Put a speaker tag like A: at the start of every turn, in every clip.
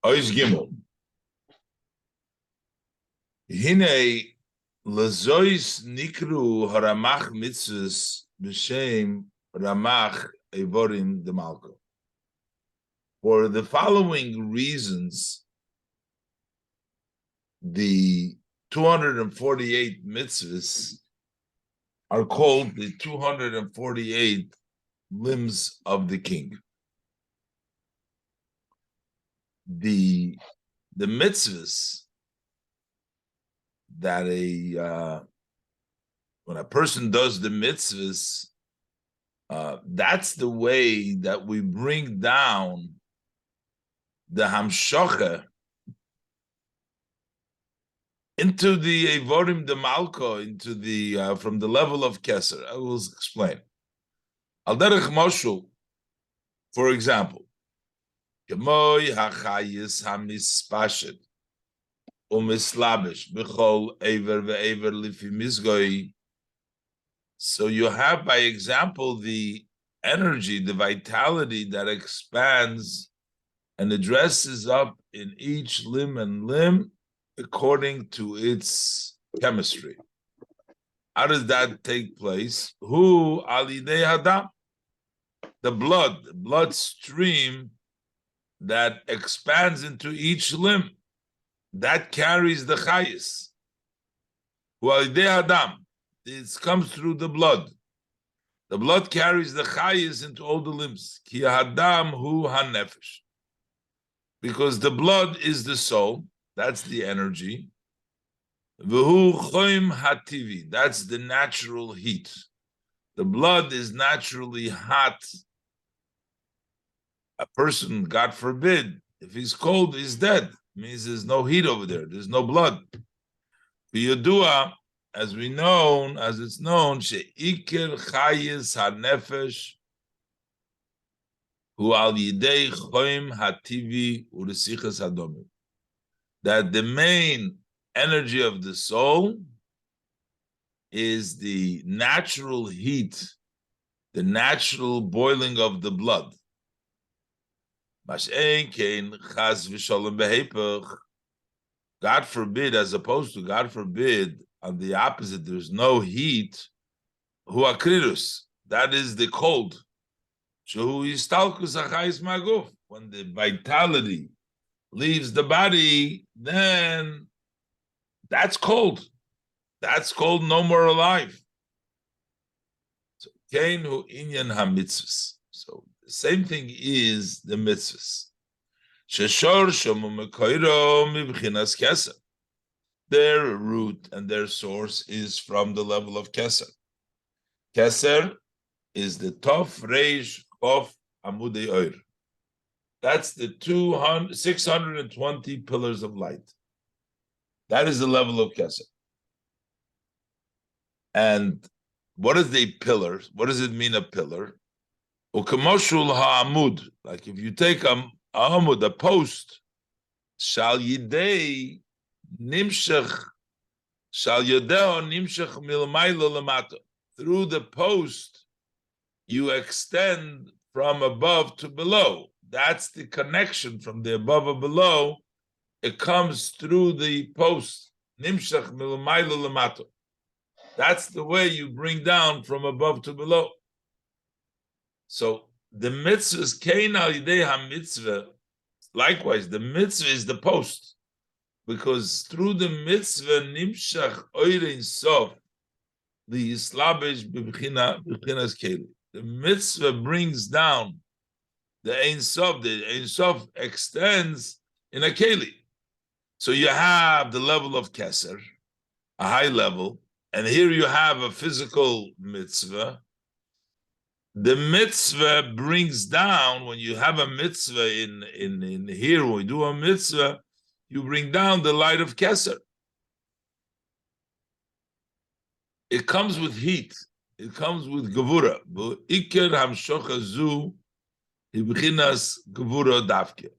A: Ois Gimel. Hine lezois nikru haramach mitzvahs b'shem ramach evorim de malko. For the following reasons, the 248 mitzvahs are called the 248 limbs of the king. The mitzvahs that when a person does the mitzvahs, that's the way that we bring down the hamshocha into the evorim de malko, into the from the level of keser. I will explain. Al derech moshul, for example, kemoy hachayis hamispashet umislabish b'chol ever ve'ever lifi mizgoi. So you have, by example, the energy, the vitality that expands and addresses up in each limb and limb according to its chemistry. How does that take place? Hu alidei hadam, the blood stream that expands into each limb, that carries the chayis. Hu alidei hadam, it comes through the blood. The blood carries the chayis into all the limbs. Ki hadam hu hanefesh. Because the blood is the soul, that's the energy. V'hu choim hativi, that's the natural heat. The blood is naturally hot. A person, God forbid, if he's cold, he's dead. It means there's no heat over there, there's no blood. V'yodua, as it's known, she'ikir chayis hanefesh hu al yidei choim hativi uresichas hadomim. That the main energy of the soul is the natural heat, the natural boiling of the blood. God forbid, as opposed to God forbid, on the opposite, there's no heat. Hu akrirus, that is the cold. When the vitality leaves the body, then that's cold. That's cold, no more alive. So, keinu inyan ha-mitzvahs. So, the same thing is the mitzvahs. Sheshor shomu mekoiro mibchinas keser. Their root and their source is from the level of keser. Keser is the Tov Reish Chof Amudei Oir. That's the 620 pillars of light. That is the level of Keser. And what is the pillars? What does it mean, a pillar? Ukemoshul ha'amud. Like if you take a amud, a post, shal yidei nimshech, shal yodeo nimshech milmaylo lemato. Through the post, you extend from above to below. That's the connection from the above or below. It comes through the post. Nimshach milmaylo lemato. That's the way you bring down from above to below. So the mitzvah is kein al yidei ha-mitzvah. Likewise, the mitzvah is the post, because through the mitzvah nimshach oirein sof the yislabesh b'bchinas keli. The mitzvah brings down the Ein Sof. The Ein Sof extends in a keli. So you have the level of Keser, a high level, and here you have a physical mitzvah. The mitzvah brings down, when you have a mitzvah in here, when we do a mitzvah, you bring down the light of Keser. It comes with heat. It comes with gevura. Iker hamshocha zu hibchinas gevura davke.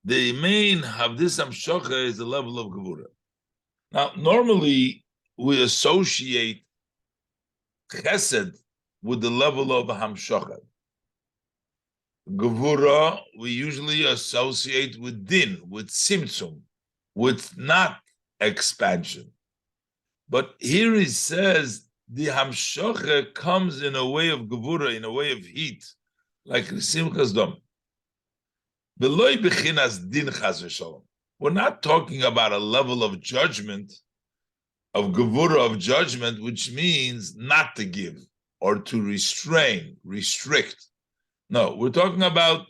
A: The main of this hamshocha is the level of gevura. Now, normally we associate chesed with the level of hamshocha. Gevura we usually associate with din, with simtsum, with not expansion. But here he says the hamshocha comes in a way of gevura, in a way of heat, like simchas dom. Beloy bechinas din chas v'shalom. We're not talking about a level of judgment, of gevura, of judgment, which means not to give or to restrain, restrict. No, we're talking about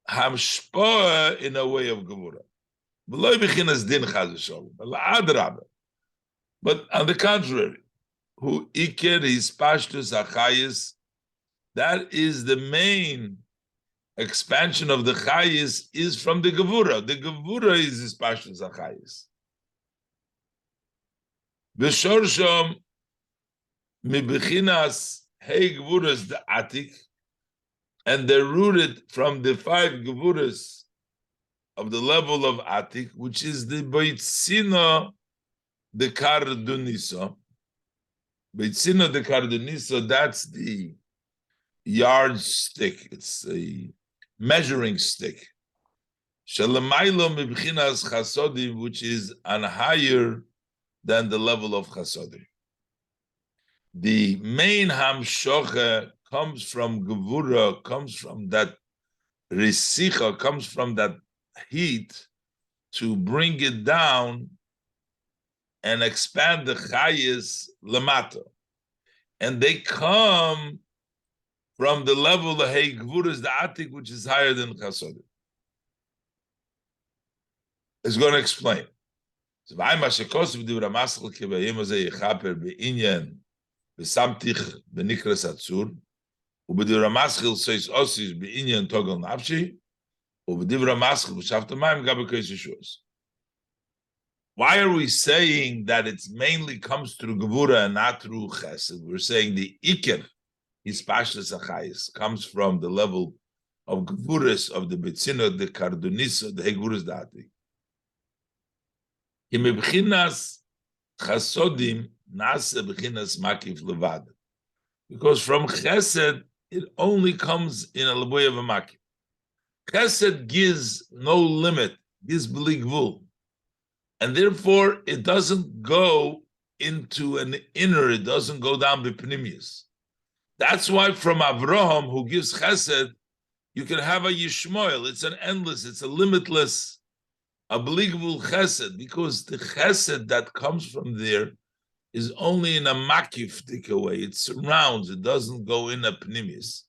A: hamshpoa in a way of gevura. Beloy bechinas din chas v'shalom. But on the contrary, who iker his pashtus achayis, that is the main expansion of the chayis is from the gevura. The gevura is his pashtus achayis. V'shorsham mibechinas hey gevuras the atik, and they're rooted from the 5 gevuras of the level of atik, which is the beitzina the kardunisa. Beitzina the kardunisa, that's the yardstick. It's a measuring stick. Shalamaylo mibchinas chasodim, which is on higher than the level of chasodim. The main hamshocha comes from gevura, comes from that risicha, comes from that heat to bring it down and expand the chayis lamata. And they come from the level of hey gvuras the atik, which is higher than chasodim. It's going to explain. So v'ay mashekos v'divra maschel k'bayim azeh yichaper b'inyan v'samtich b'nikras atzur u'b'divra maschel seis osis b'inyan togel nafshi u'b'divra maschel v'shaftamayim gabe k'es yeshuas. Why are we saying that it mainly comes through gevura and not through chesed? We're saying the iker, his pashtus achayis, comes from the level of gevuras, of the betzina, the kardunisa, the heguras dati. Imebchinas chasodim nase bechinas makif levad, because from chesed it only comes in a way of a makif. Chesed gives no limit, gives bli gvul. And therefore, it doesn't go into an inner, it doesn't go down b'pnimius. That's why from Avraham, who gives chesed, you can have a yishmoel. It's an endless, it's a limitless, a bligvul chesed, because the chesed that comes from there is only in a makif way. It surrounds, it doesn't go in a pnimius.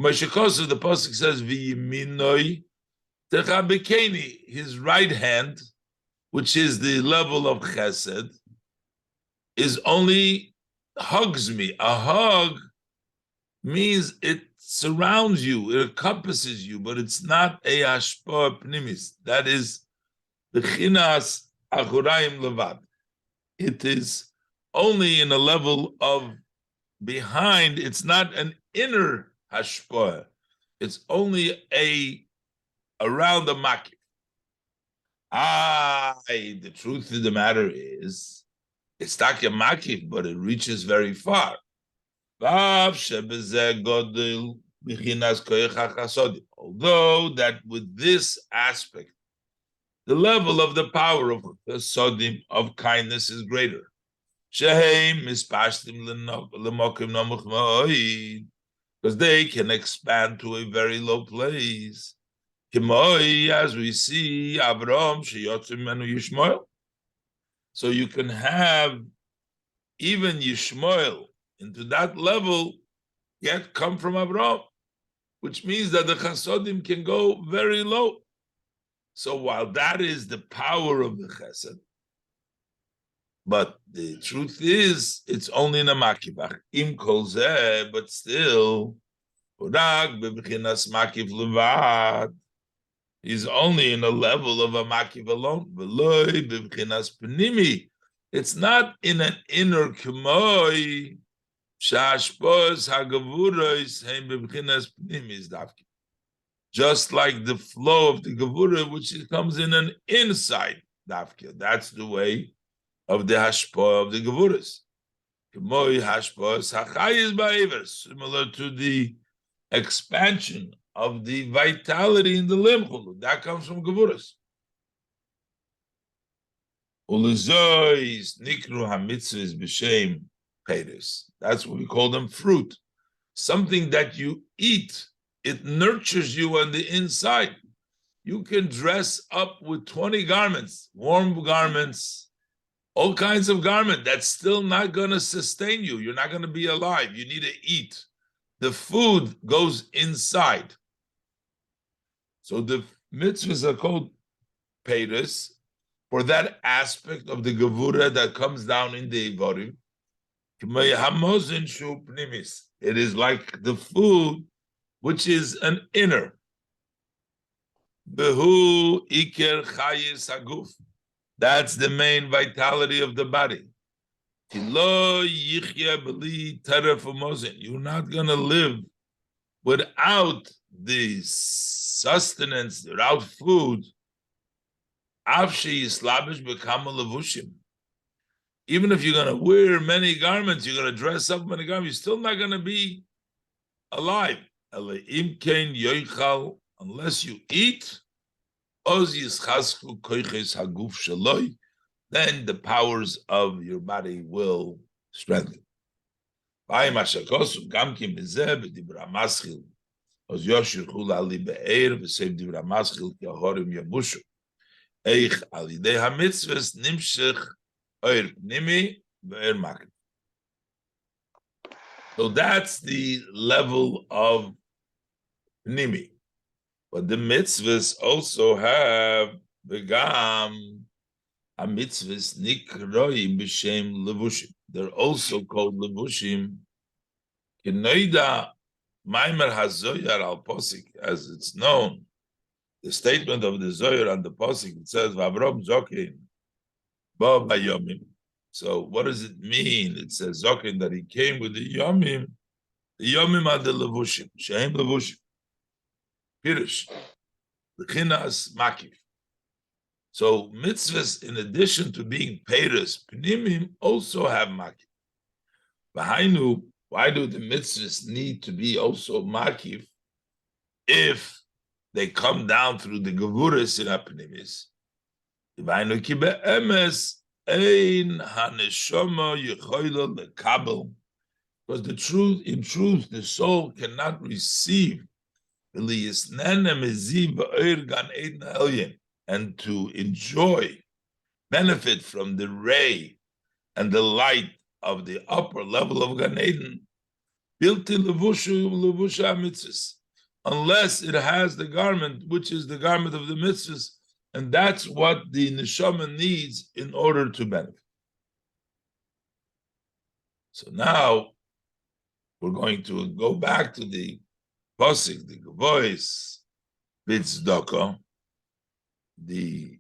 A: Mashikosu, the pasuk says, v'yiminoi techabekeni, his right hand, which is the level of chesed, is only hugs me. A hug means it surrounds you, it encompasses you, but it's not a hashpa pnimis. That is the chinas achurayim levad. It is only in a level of behind. It's not an inner hashpa. It's only around the makif. The truth of the matter is, it's takya makif, but it reaches very far. Although that with this aspect, the level of the power of chasodim, of kindness, is greater. Because they can expand to a very low place. As we see, Avram sheyotzim Yishmael. So you can have even Yishmael into that level, yet come from Avram, which means that the chasodim can go very low. So while that is the power of the chesed, but the truth is, it's only in a makivach. Im kol zeh, but still, Urag bebechinas makiv levad. He's only in a level of a makiv alone. Veloy bebechinas penimi. It's not in an inner kemoi. Shashpos hagavuros heim bebechinas penimi davki. Just like the flow of the gevura, which comes in an inside davki. That's the way of the hashpah of the gevuras. Kemoi hashpos hachayis ba'ivers, similar to the expansion of the vitality in the limchulu. That comes from gevuras. Ulizois nikru hamitzvahs b'shem peiros. That's what we call them, fruit. Something that you eat, it nurtures you on the inside. You can dress up with 20 garments, warm garments, all kinds of garments. That's still not going to sustain you. You're not going to be alive. You need to eat. The food goes inside. So the mitzvahs are called peiros for that aspect of the gevura that comes down in the Ivorim. It is like the food, which is an inner. Behu iker chayis haguf. That's the main vitality of the body. You're not going to live without the sustenance, without food. Even if you're going to wear many garments, you're going to dress up many garments, you're still not going to be alive. Unless you eat, then the powers of your body will strengthen. So that's the level of Nimi. But the mitzvahs also have Begam a mitzvahs nikroim b'shem levushim. They're also called levushim. Kenoida Mamer hazoyar al posik, as it's known, the statement of the Zoyar and the posik, it says Vavrom Zokin Ba Bayomim. So what does it mean? It says Zokin that he came with the Yomim are the levushim, Shehem levushim. Pirush, Bechinas Makif. So mitzvahs, in addition to being peiros, pnimim, also have makif. V'hainu, why do the mitzvahs need to be also makif if they come down through the gevuras in apnimis? V'hainu ki be'emes ein haneshama yechoyla lekabel, because the truth, in truth, the soul cannot receive and to enjoy, benefit from the ray and the light of the upper level of Gan Eden, unless it has the garment, which is the garment of the mitzvahs, and that's what the neshama needs in order to benefit. So now we're going to go back to the Posik, the voice, Bitzdoko, the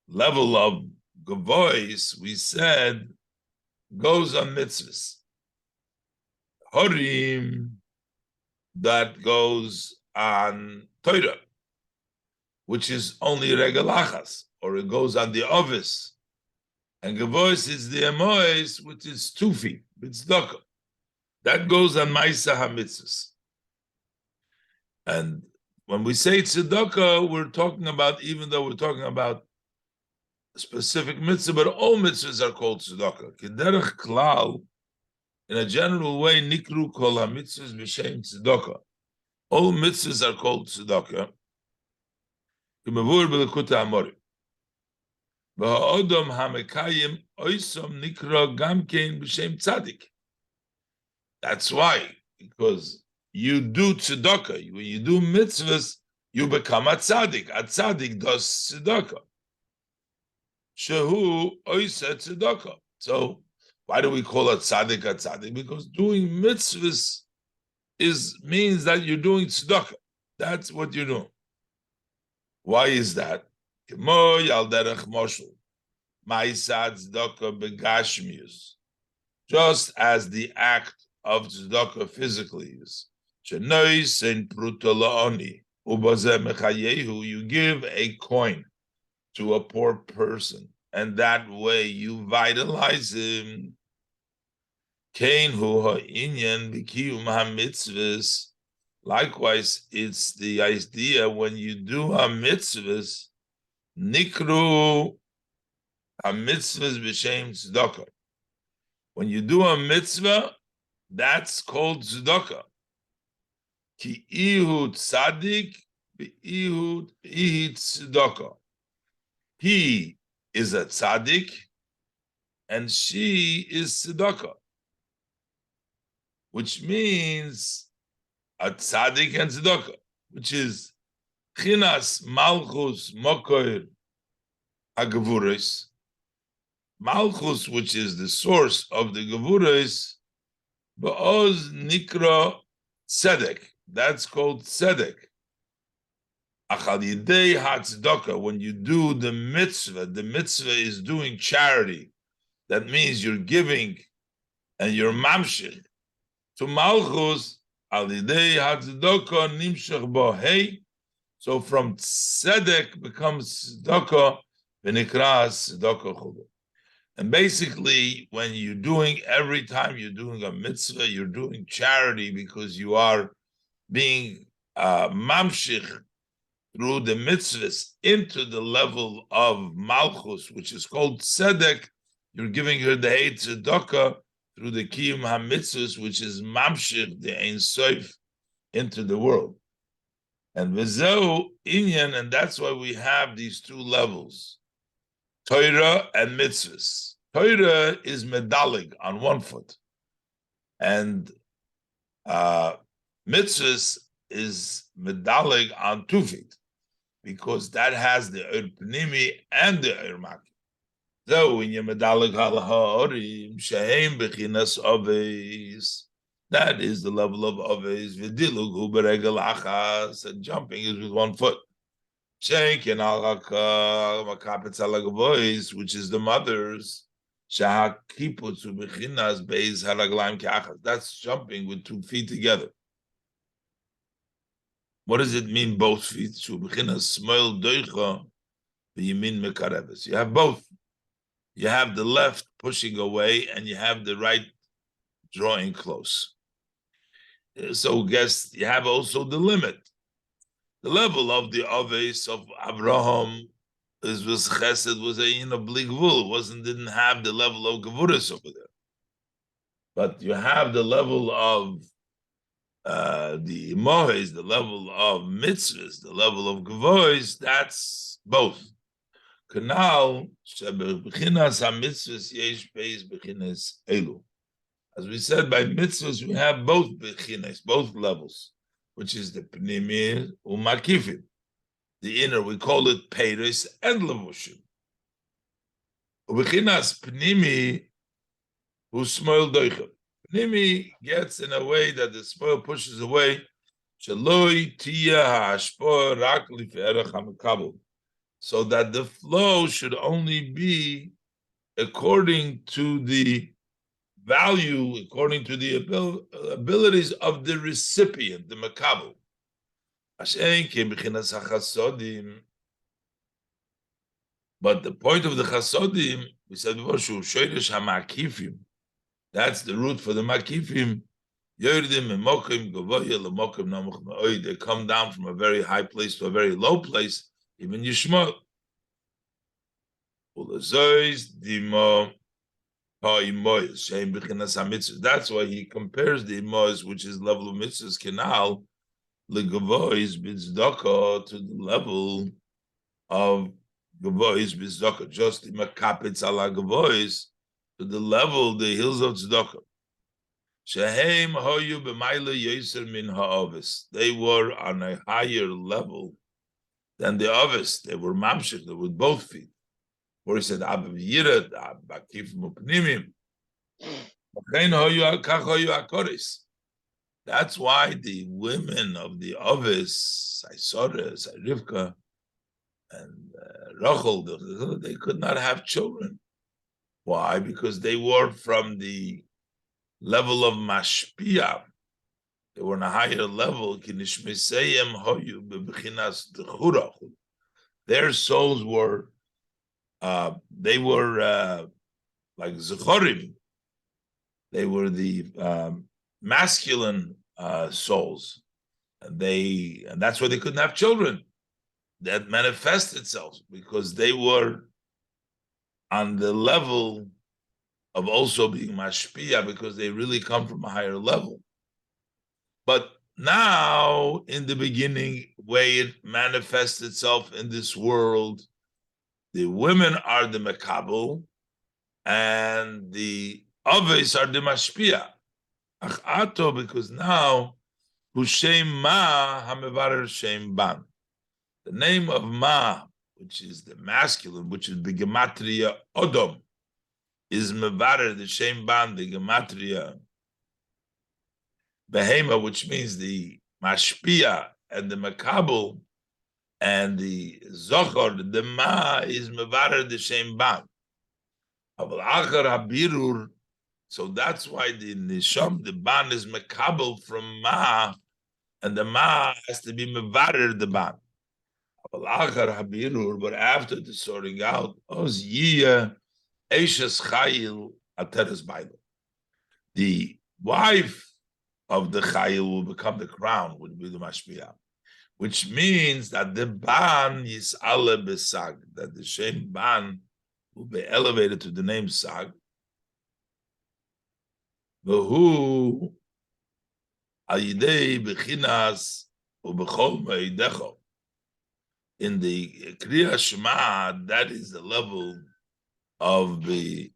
A: level of voice, we said, goes on mitzvahs. Harim, that goes on Torah, which is only regalachas, or it goes on the ovis. And Gavois is the emois, which is 2 feet, Bitzdoko. That goes on Maisa HaMitzvahs. And when we say tzedakah, we're talking about, even though we're talking about a specific mitzvah, but all mitzvahs are called tzedakah. Kederech klal, in a general way, nikru kol ha-mitzvahs b'shem tzedakah. All mitzvahs are called tzedakah. K'mavur b'lekuta amorim. V'ha'odom ha-mekayim oisom nikra gamkein b'shem tzadik. That's why, because you do tzedakah. When you do mitzvahs, you become a tzaddik. A tzaddik does tzedakah. Shehu oiseh tzedakah. So why do we call a tzaddik a tzaddik? Because doing mitzvahs means that you're doing tzedakah. That's what you're doing. Why is that? Kemo yal derech moshel. Ma'isa tzedakah begashmius. Just as the act of tzedakah physically is. You give a coin to a poor person, and that way you vitalize him. Likewise, it's the idea when you do a mitzvahs, nikru a mitzvahs b'shem tzedakah. When you do a mitzvah, that's called tzedakah. Ki ihu tzadik ihi tzedakah. He is a tzaddik, and she is tzedakah, which means a tzaddik and tzedakah, which is chinas malchus mokoir hagvuros. Malchus, which is the source of the gevuros, ba'oz nikra tzedek. That's called tzedek. Achal yidei hatzedakah. When you do the mitzvah is doing charity. That means you're giving and you're mamshich. To malchus, al yidei hatzedakah nimshach bo hey. So from tzedek becomes tzedakah, v'nikras tzedakah chulu. And basically, when you're doing, every time you're doing a mitzvah, you're doing charity because you are being mamshich through the mitzvahs into the level of malchus, which is called tzedek. You're giving her the hey tzedakah through the kiyum ha-mitzvahs, which is mamshich, the ein sof, into the world. And v'zeu inyan, and that's why we have these two levels, Torah and mitzvahs. Torah is medallig on one foot, and mitzvahs is medallig on 2 feet, because that has the Ur Pnimi and the Ur Maki. So when you medallig ha'arim shehem bechinas oveis, that is the level of oveis. V'dilug hu beregel achas, and jumping is with 1 foot. Shenkin al-haka makapets al-agvos, which is the mothers. Shahakiputz u'bechinas beis haraglaim ke'achas. That's jumping with 2 feet together. What does it mean, both feet? U'bechinas smoil doicha v'yimin mekareves. You have both. You have the left pushing away, and you have the right drawing close. So, guess you have also the limit. The level of the Aves of Abraham was Chesed, was a blig vul, didn't have the level of Gevuris over there. But you have the level of the Mohes, the level of mitzvahs, the level of Gevois, that's both. Kanal, Shebechinas ha-mitzvahs yesh beis bechinas elu. As we said, by mitzvahs, we have both bechinas, both levels, which is the pnimi u'makifim. The inner, we call it peiros and levushim. U'bechinas pnimi u'smoil doichem. Pnimi gets in a way that the spoil pushes away. Sheloi tiya ha'ashpo rak liferach ha'mekabel. So that the flow should only be according to the value, according to the abilities of the recipient, the makabel. But the point of the chasodim, we said before, shoyresh hamakifim. That's the root for the makifim. They come down from a very high place to a very low place, even Yishmael. That's why he compares the imois, which is level of mitzvahs, canal, legavois bizdaka, to the level of gavois bizdaka, just the makapets ala gavois, to the level, the hills of tzedakah. Shehem hoyu b'mayla yoser min ha'avis. They were on a higher level than the avis. They were mamshik, they were with both feet. Or he said, Abav Yired, Bakif Mupnimim. That's why the women of the Avis, Saisora, Rivka, and Rachel, they could not have children. Why? Because they were from the level of Mashpia. They were on a higher level. Their souls were they were like Zechorim. They were the masculine souls. and that's why they couldn't have children. That manifests itself because they were on the level of also being mashpia, because they really come from a higher level. But now, in the beginning, way it manifests itself in this world, the women are the mekabel, and the oves are the mashpia. Ach ato, because now, hushem ma hamevarer shem ban. The name of ma, which is the masculine, which is the gematria odom, is mevarer the shem ban, the gematria behema, which means the mashpia and the makabel, and the zochor, the ma, is mevarer the shem ban. Aval achar habirur, so that's why the nisham, the ban, is makabel from ma, and the ma has to be mevarer the ban. Aval achar habirur, but after the sorting out, oz yiyah eishes chayil ateres bailo. The wife of the chayil will become the crown, would be the mashpia, which means that the ban is ale besag, that the shem ban will be elevated to the name sag. V'hu ayidei bechinas ubechol meidecho. In the Kriya Shema, that is the level of the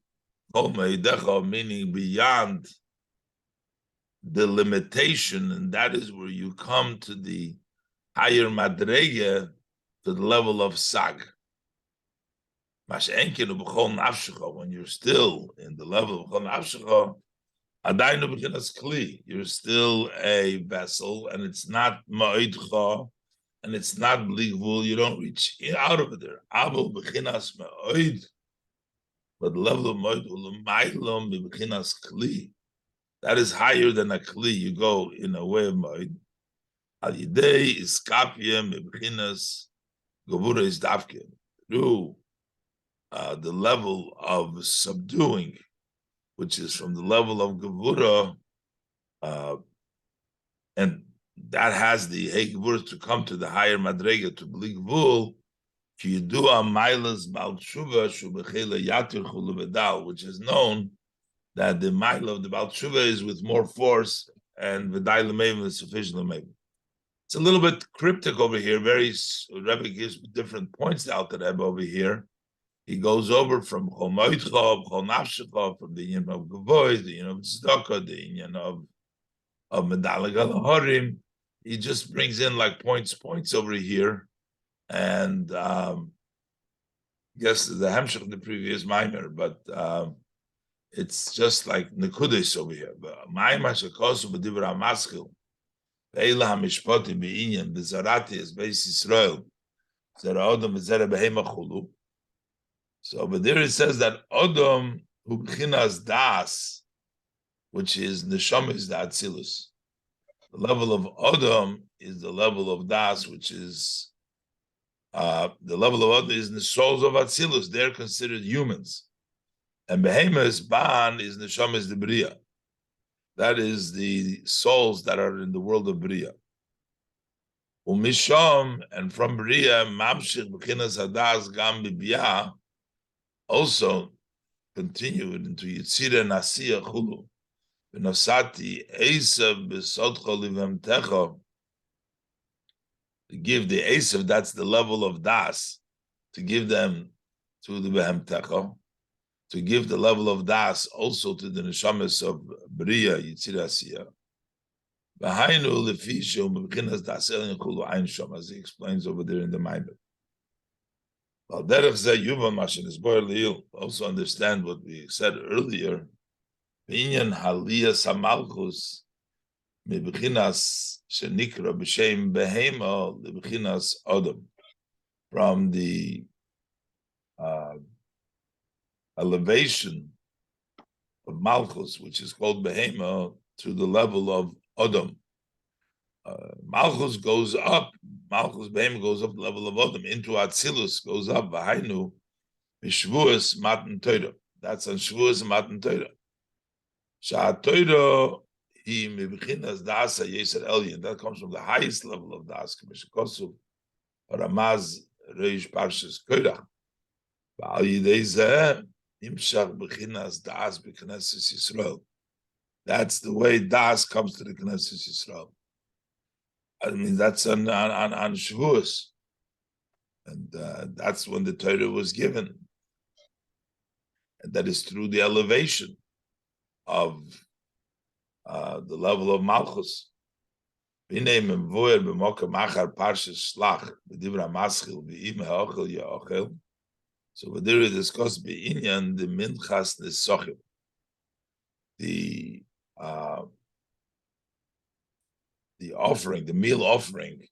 A: chol meidecho, meaning beyond the limitation, and that is where you come to the higher madrege, to the level of sag. When you're still in the level of b'chol nafshecha, you're still a vessel, and it's not ma'idcha, and it's not bligvul. You don't reach out of there. Abel b'chinas ma'id, but the level of ma'id u'l'maylom b'chinas kli. That is higher than a kli. You go in a way of ma'id. Al yidei iskapiyem b'chinas gevura is dafke, through the level of subduing, which is from the level of gevura, and that has the hey gevura to come to the higher madrega, to bli gvul, ki yidua mailas bal tshuva shubechela yatir chulu bedal, which is known that the mile of the bal tshuva is with more force, and v'dai l'mevim is sufficient l'mevim. It's a little bit cryptic over here. Rebbe gives different points out to Rebbe over here. He goes over from chol moitcha, chol nafshecha, from the union of gavois, the union of tzedakah, the union of medalleg al harim. He just brings in like points over here, and yes, the hemshech of the previous Mamer, but it's just like nekudes over here. But Maimah shekosu b'dibur hamaskil, ve'ela hamishpatim be'inyan b'zarati es beis Yisrael, zera odom v'zera behema chulu. So, but there it says that Odom hu b'chinas das, which is neshama, is the atzilus. The level of Odom is the level of das, which is the level of Odom is the souls of atzilus. They're considered humans, and behemoth's ban is neshama, is the bria. That is the souls that are in the world of bria. Umisham, and from bria mamshich b'chinas hadas gam b'biyah, also continued into Yitzira Nasiya Chulu. V'nosati Esav b'sodcha livemtecha. To give the Esav, that's the level of Das, to give them to the Behemtecha, to give the level of Das also to the Neshamas of Bria, Yitzira Asiya. V'hainu lefishu b'chinas das elin chulu ein shom, as he explains over there in the Maimon. Also understand what we said earlier. Inyan haliyas hamalchus mebchinas shenikra b'shem behema lebchinas odom, from the elevation of malchus, which is called behema, to the level of odom. Malchus goes up. Malchus Behema goes up the level of Odom. Into Atzilus goes up. V'hainu Mishvuas Matan Torah. That's on Shvuas Matan Torah. Sha'at Torah That comes from the highest level of das. Ramaz Reish Parshas Koirach. That's the way das comes to the Knesset Yisrael. I mean, that's on Shavuos. And that's when the Torah was given. And that is through the elevation of the level of Malchus. So there is discussed beinyan the minchas nesochim, the offering, the meal offering,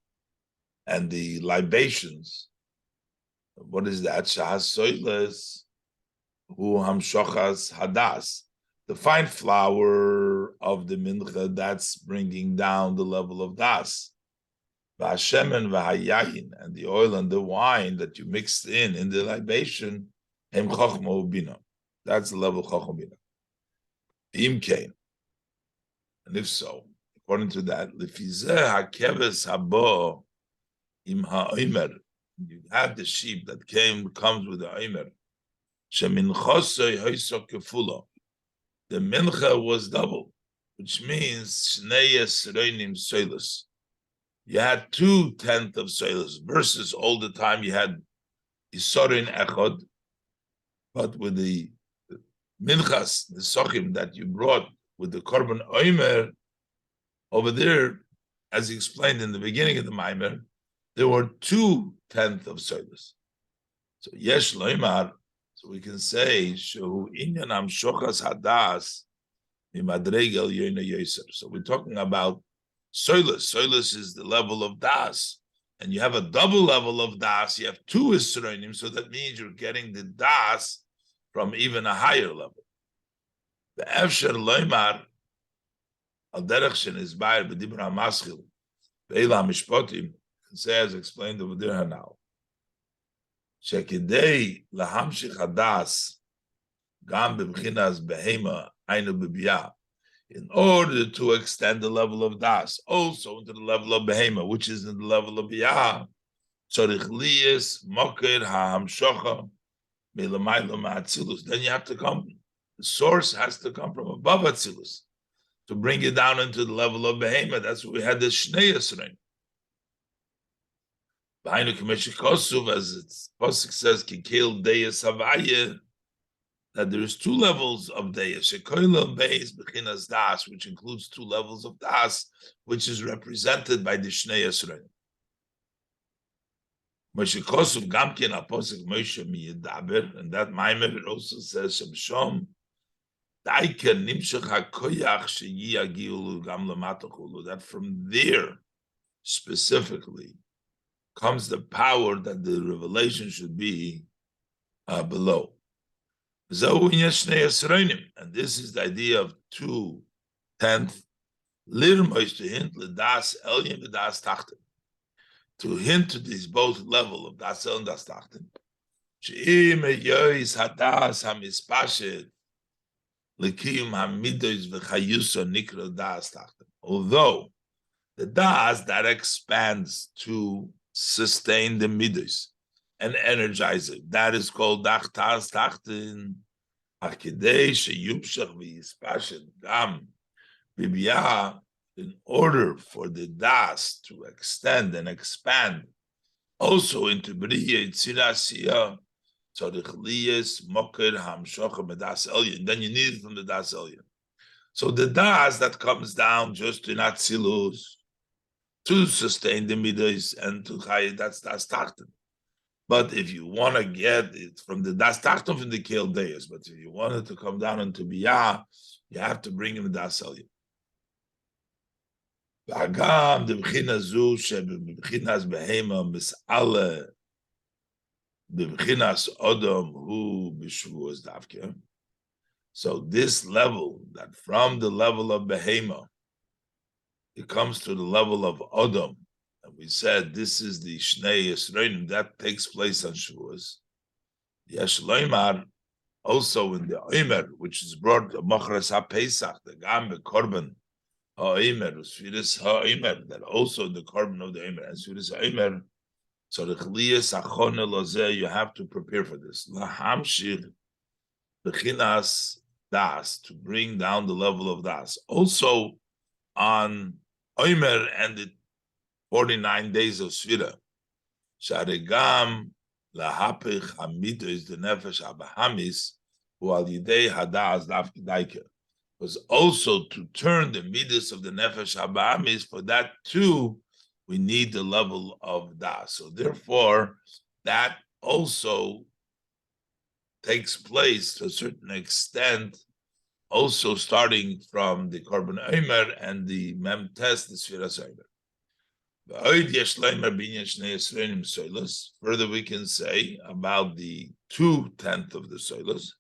A: and the libations. What is that? Shahas soiles hu hamshochas hadas. The fine flour of the mincha, that's bringing down the level of das. V'hashemen v'hayayin, and the oil and the wine that you mixed in the libation, hem chochma ubina. That's the level of chochma ubina. Im kein. And if so, according to that, lefizeh hakeves habo im ha'omer. You had the sheep that comes with the omer. Sheminchosei hoysok kefulo. The mincha was double, which means shnei esreinim soilus. You had 2/10 of soilus versus all the time you had isorin echod, but with the minchas, the sochim that you brought with the korban omer over there, as he explained in the beginning of the Mamer, there were 2/10 of soilus. So yesh loimar. So we can say, Shehu inyan hamshochas hadas mimadreg el yoina yoser. So we're talking about soilus. Soilus is the level of das. And you have a double level of das. You have 2 isroinim, so that means you're getting the das from even a higher level. The efsher loimar al derech shen izbayer b'dibur hamaschil ve'ela mishpotim, can say as explained over there now. Shekidei lahamshich hadas gam b'bchinas behema ainu b'biyah. In order to extend the level of das also into the level of behema, which is in the level of biyah, tzorich liyes moker hahamshocha melamayla ma'atzilus. Then you have to come. The source has to come from above atzilus to bring it down into the level of behema. That's what we had the shnei esrein. As its pasuk says, "Kikil deyes havaya," that there is 2 levels of deyes. Shekoila beis bechinas das, which includes 2 levels of das, which is represented by the Shnei Yisrael. Moshe Kosuv Gamkin Apostle Moshe miyedaber, and that Maimon it also says Shemshom Daiker Nimshach HaKoyach Sheyiagiulu Gam Lamatachulu. That from there specifically comes the power that the revelation should be below. And this is the idea of 2/10. To hint to this both level of das el and das tachten. Although the das that expands to sustain the midos and energize it, that is called das tachten. In order for the das to extend and expand also into B'riya Yitzirasiya, then you need it from the das elyon. So the das that comes down just in Atzilus to sustain the midos and to chayit, that's das tachten. But if you want to get it from the das tachten from the Kel Deis, but if you want it to come down into Biyah, you have to bring him the das elyon. V'agam the b'china zu sheb'b'chinas behema mis'ale b'chinas odom hu b'shvuos davke. So this level, that from the level of behema, it comes to the level of odom, and we said this is the shnei yisreinim that takes place on Shavuos. Yesh loimar also in the omer, which is brought machras haPesach, the gam bekorban ha'omer, Sfiras ha'omer, that also the carbon of the omer, and Sfiras ha'omer. So the chliyas achona lozeh, you have to prepare for this. Lahamshir bechinas das, to bring down the level of das. Also on omer and the 49 days of Sfira. Sharegam lahapich hamido is the nefesh abahamis, who al yidei hadas dafkidaike, was also to turn the midas of the nefesh abahamis. For that too, we need the level of das. So therefore, that also takes place to a certain extent, also starting from the Korban Omer and the Mem Test, the Sfiras Omer. Further, we can say about the 2/10 of the soilus.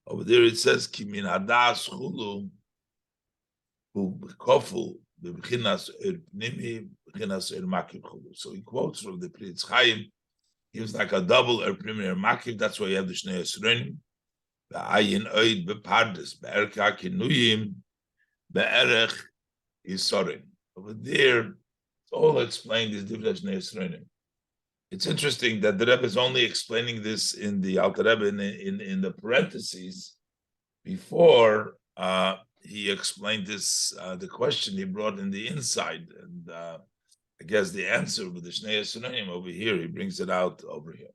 A: Over there it says, Kimin hadas chulu hu koful b'bchinas pnimi b'chinas makiv chulu. So he quotes from the Pri Chaim. He was like a double pnimi makiv. That's why you have the Shnei Esronim. Ba'ayin oid bepardes be'erka kinuyim be'erech yisorim. Over there, it's all explained as different Shnei Esronim. It's interesting that the Rebbe is only explaining this in the Alter Rebbe in the parentheses. Before he explained this, the question he brought in the inside, and I guess the answer with the Shnei Esronim over here, he brings it out over here.